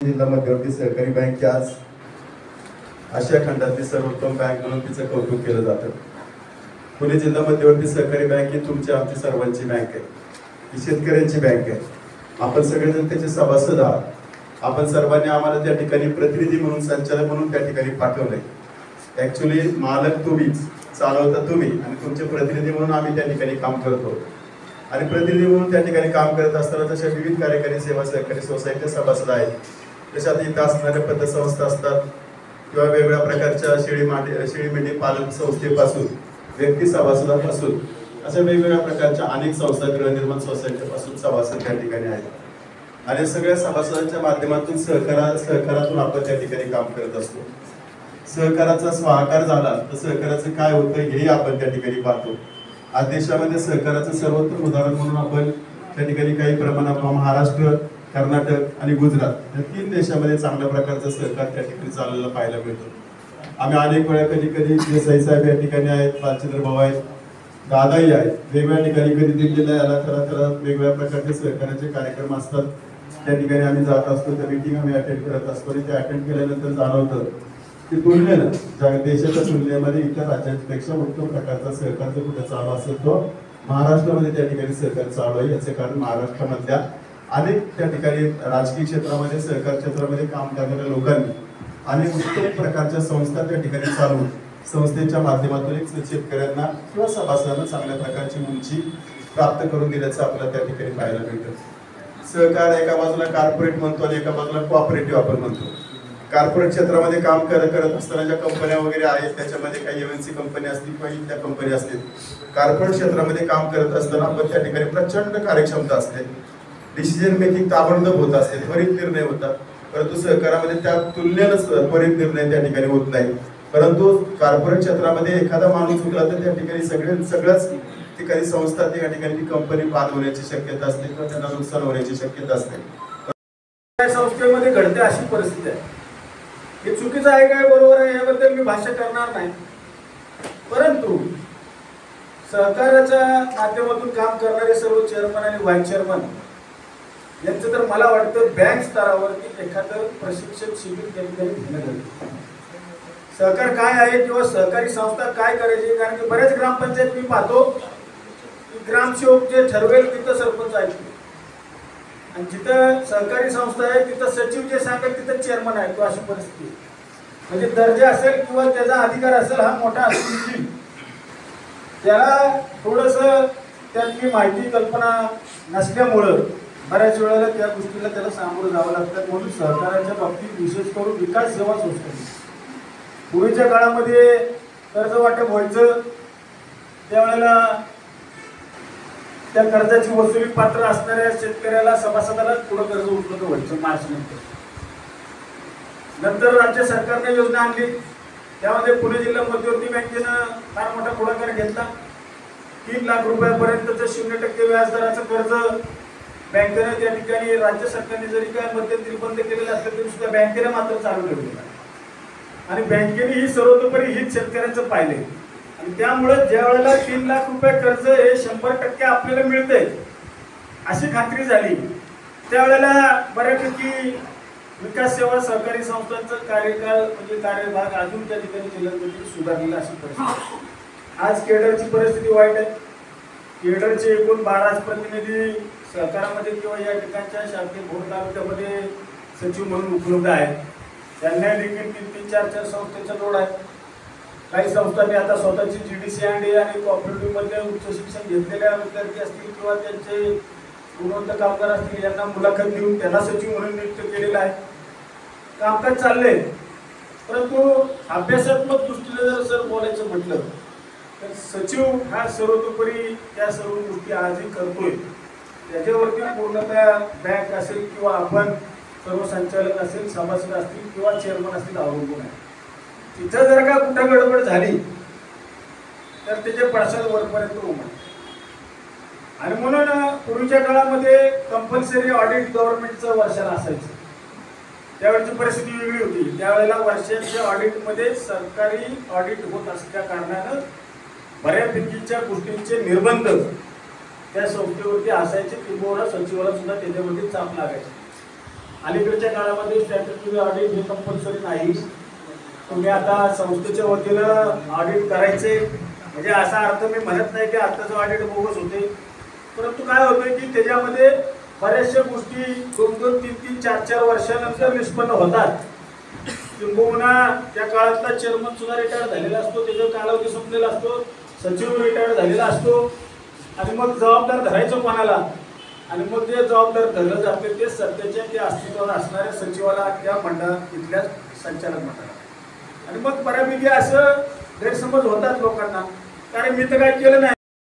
जिल्हा मध्यवर्ती सहकारी बँक आज आशिया खंडातली सर्वोत्तम बँक म्हणून तिचं कौतुक केलं जातं. पुणे जिल्हा मध्यवर्ती सहकारी बँक ही तुमची आमची सर्वांची बँक आहे. ही शेतकऱ्यांची बँक आहे. आपण सगळेजण त्याचे सभासद आहात. आपण सर्वांनी आम्हाला त्या ठिकाणी प्रतिनिधी म्हणून, संचालक म्हणून त्या ठिकाणी पाठवलंय. ऍक्च्युली मालक तुम्हीच, चालवता तुम्ही, आणि तुमचे प्रतिनिधी म्हणून आम्ही त्या ठिकाणी काम करतो. आणि प्रतिनिधी म्हणून त्या ठिकाणी काम करत असताना तशा विविध कार्यकारी सेवा सहकारी सोसायटी सभासद आहेत. त्याच्यात इथं असणाऱ्या पतसंस्था असतात किंवा वेगवेगळ्या प्रकारच्या शेळी मेंढी पालन संस्थेपासून, व्यक्ती सभासदांपासून अशा वेगवेगळ्या प्रकारच्या अनेक संस्था, गृहनिर्माण सोसायटीपासून सभासद त्या ठिकाणी आहेत. आणि सगळ्या सभासदांच्या माध्यमातून सहकारातून आपण त्या ठिकाणी काम करत असतो. सहकाराचा स्वाहाकार झाला तर सहकाराचं काय होतं हेही आपण त्या ठिकाणी पाहतो. आज देशामध्ये सहकाराचं सर्वोत्तम उदाहरण म्हणून आपण त्या ठिकाणी काही प्रमाणात महाराष्ट्र, कर्नाटक आणि गुजरात या 3 देशामध्ये चांगल्या प्रकारचं सहकार त्या ठिकाणी चाललेलं पाहायला मिळतं. आम्ही अनेक वेळा कधी देसाई साहेब या ठिकाणी आहेत, बालचंद्र भाऊ आहेत, दादाही आहेत, वेगवेगळ्या ठिकाणी कधी दिल्लीला याला खरा वेगवेगळ्या प्रकारचे सहकार्याचे कार्यक्रम असतात. त्या ठिकाणी आम्ही जात असतो, त्या मीटिंग आम्ही अटेंड करत असतो. आणि ते अटेंड केल्यानंतर जाणवतं की तुलनेनं देशाच्या तुलनेमध्ये इतर राज्यांपेक्षा उत्तम प्रकारचा सहकार जो कुठे चालू असेल तो महाराष्ट्रामध्ये त्या ठिकाणी सहकार चालू आहे. याचे कारण महाराष्ट्रामधल्या अनेक त्या ठिकाणी राजकीय क्षेत्रामध्ये, सहकार क्षेत्रामध्ये काम करणाऱ्या लोकांनी अनेक उत्तम प्रकारच्या संस्था त्या ठिकाणी चालवून संस्थेच्या माध्यमातून एक शेतकऱ्यांना किंवा सभासदांना चांगल्या प्रकारची उंची प्राप्त करून दिल्याचं आपल्याला त्या ठिकाणी पाहायला मिळतं. सहकार एका बाजूला कॉर्पोरेट म्हणतो आणि एका बाजूला कोऑपरेटिव्ह आपण म्हणतो. कॉर्पोरेट क्षेत्रामध्ये काम करत असताना ज्या कंपन्या वगैरे आहेत त्याच्यामध्ये काही एमएनसी कंपनी असतील किंवा इतर कंपनी असतील. कॉर्पोरेट क्षेत्रामध्ये काम करत असताना आपण त्या ठिकाणी प्रचंड कार्यक्षमता असते, डिसिजन मेकिंग ताबडतोब होत असते, त्वरित निर्णय होतात. परंतु सहकारामध्ये त्या तुलनेनं त्वरित निर्णय त्या ठिकाणी होत नाही. परंतु कॉर्पोरेट क्षेत्रामध्ये एखादा माणूस चुकला तर त्या ठिकाणी सगळ्याच ठिकाणी संस्था त्या ठिकाणी ती कंपनी बाद होण्याची शक्यता असते किंवा त्यांना नुकसान होण्याची शक्यता असते. संस्थेमध्ये घडते अशी परिस्थिती आहे. हे चुकीचं आहे काय, बरोबर आहे, याबद्दल मी भाष्य करणार नाही. परंतु सहकाराच्या माध्यमातून काम करणारे सर्व चेअरमन आणि व्हाईस चेअरमन यांचं तर मला वाटतं बँक स्तरावरती एखादं प्रशिक्षण शिबिर त्या ठिकाणी घेणं गरजेचं आहे. सहकार काय आहे किंवा सहकारी संस्था काय करायची, कारण की बऱ्याच ग्रामपंचायत मी पाहतो की ग्रामसेवक जे ठरवेल तिथं सरपंच आहे, आणि जिथं सहकारी संस्था आहे तिथं सचिव जे सांगेल तिथं चेअरमन आहे. तो अशी परिस्थिती म्हणजे दर्जा असेल किंवा त्याचा अधिकार असेल हा मोठा असेल, त्याला थोडंसं त्यातली माहिती कल्पना नसल्यामुळं बऱ्याच वेळेला त्या गोष्टीला त्याला सामोरं जावं लागतं. म्हणून सहकाराच्या बाबतीत विशेष करून विकास सेवा संस्था पूर्वीच्या काळामध्ये कर्ज वाटप व्हायचं त्यावेळेला त्या कर्जाची वसुली पात्र असणाऱ्या शेतकऱ्याला, सभासदाला पुढे कर्ज उपलब्ध व्हायचं मार्च नंतर राज्य सरकारने योजना आणली. त्यामध्ये पुणे जिल्हा मध्यवर्ती बँकेनं फार मोठा पुढाकार घेतला. 3 लाख रुपयापर्यंतचं 0% व्याजदराचं कर्ज बँकेने त्या ठिकाणी, राज्य सरकारने जरी काय मध्यंतरी बंद केलेलं असलं तरी सुद्धा बँकेने मात्र चालू ठेवलेलं. आणि बँकेने ही सर्वतोपरी हित शेतकऱ्यांचं पाहिले. आणि त्यामुळे ज्या वेळेला 3 लाख रुपये कर्ज हे 100% आपल्याला मिळते अशी खात्री झाली, त्यावेळेला बऱ्यापैकी विकास सेवा सहकारी संस्थांचा कार्यकाळ म्हणजे कार्यभाग अजून त्या ठिकाणी जलदगतीने सुधारलेला अशी परिस्थिती. आज केडरची परिस्थिती वाईट आहे. केडरचे एकूण 12 प्रतिनिधी सहकारामध्ये किंवा या ठिकाणच्या शासकीय भोर तालुक्यामध्ये सचिव म्हणून उपलब्ध आहेत. त्यांना देखील 3-3, 4-4 संस्थेचा लोड आहे. काही संस्थांनी आता स्वतःची GDC आणि कोऑपरेटिव्ह मध्ये उच्च शिक्षण घेतलेल्या विद्यार्थी असतील किंवा त्यांचे गुणवंत कामगार असतील यांना मुलाखत देऊन त्यांना सचिव म्हणून नियुक्त केलेला आहे. कामकाज चाललंय. परंतु अभ्यासात्मक दृष्टीने जर बोलायचं म्हटलं तर सचिव हा सर्वतोपरी त्या सर्व गोष्टी आजही करतोय. त्याच्यावरती पूर्णतः बँक असेल किंवा आपण सर्व संचालक असेल, सभासद असतील किंवा चेअरमन असतील अवलंबून आहे. तिथं जर का कुठं गडबड झाली तर त्याचे पडसाद वरपर्यंत उमटतात. आणि म्हणून पूर्वीच्या काळामध्ये कंपल्सरी ऑडिट गव्हर्नमेंटचं वर्षाला असायचं. त्यावेळेची परिस्थिती वेगळी होती. त्यावेळेला वर्षाच्या ऑडिटमध्ये सरकारी ऑडिट होत असल्या कारणानं बऱ्यापैकीच्या गोष्टींचे निर्बंध त्या संस्थेवरती असायचे, किंवा सचिवाला सुद्धा त्याच्यामध्ये चाप लागायचे. अलीकडच्या काळामध्ये स्टॅट्युटरी ऑडिट हे कंपल्सरी नाही. तुम्ही आता संस्थेच्या वतीनं ऑडिट करायचे म्हणजे असा अर्थ मी म्हणत नाही की आत्ताचं ऑडिट बोगस होते, परंतु काय होतं की त्याच्यामध्ये बऱ्याचशा गोष्टी 2-2, 3-3, 4-4 वर्षानंतर निष्पन्न होतात. किंबहुना त्या काळातला चेअरमन सुद्धा रिटायर झालेला असतो, त्याचा कालावधी संपलेला असतो, सचिव रिटायर झालेला असतो आणि मग जबाबदार धरायचं कोणाला, आणि मग जे जबाबदार धरलं जाते ते सध्याच्या त्या अस्तित्वात असणाऱ्या सचिवाला त्या मंडळात तिथल्या संचालक मंडळाला. आणि मग बऱ्यापैकी असं गैरसमज होतात लोकांना, कारण मी तर काय केलं नाही.